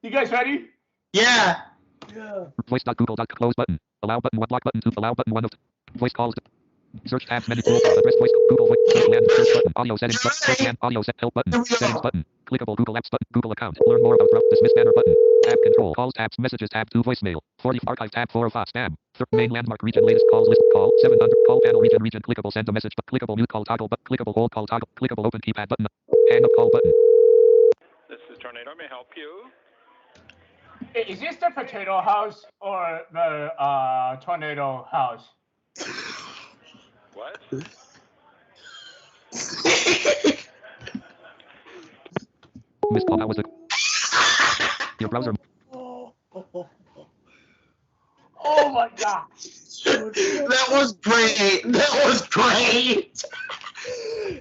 You guys ready? Yeah. Yeah. Voice.google.close button. Allow button. What block button to allow button one of voice calls. Search tabs menu tool bar address voice Google voice land search button audio settings button search and audio set help button settings button clickable Google Apps button Google account learn more about dismiss banner button tab control calls tabs messages tab 2 voicemail 40 archive tab 405 spam main landmark region latest calls list call 700 call panel region clickable send a message but clickable mute call toggle but clickable hold call toggle clickable open keypad button hang up call button. This is Tornado. May I help you? Is this the potato house or the tornado house? What? Miss Paul, how was it? Your browser. Oh my God. That was great. That was great.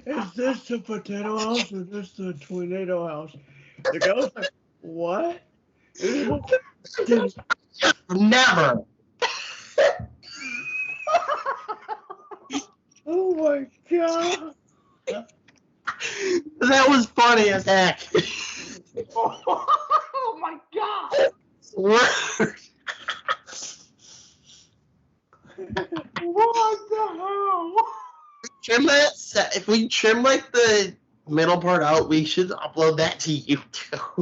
Is this the potato house or is this the tornado house? The guy was like, what? Never. Oh my God. That was funny as heck. Oh my God. What the hell? Trim that. If we trim like the middle part out, we should upload that to YouTube.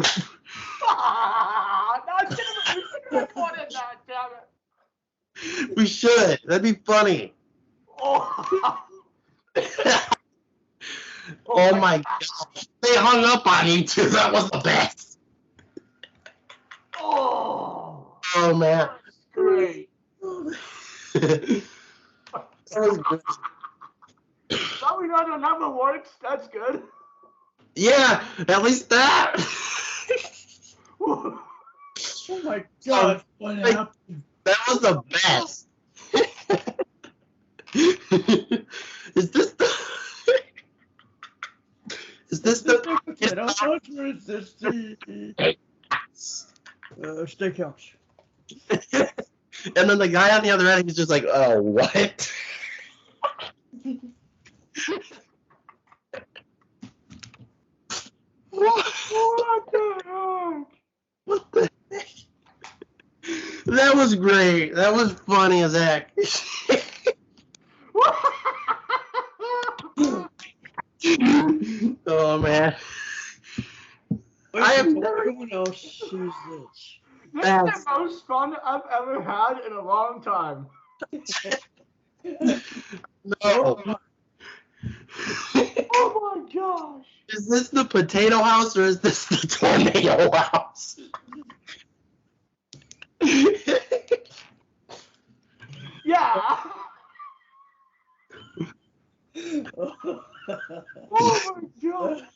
We should have recorded that, damn it. We should. That'd be funny. Oh, Oh my gosh. They hung up on you too. That was the best. Oh, Man. great. That was great. Now we know the number works. That's good. Yeah, at least that. Oh my God. What happened? That was the best. Is this the? Is this the? Potato house or is this the steakhouse? And then the guy on the other end, he's just like, "Oh, what?" What the heck? What the heck? That was great. That was funny as heck. Oh man. I have never. Everyone else sees this. This is the most fun I've ever had in a long time. No. Oh my gosh. Is this the potato house or is this the tornado house? Yeah. Oh my god.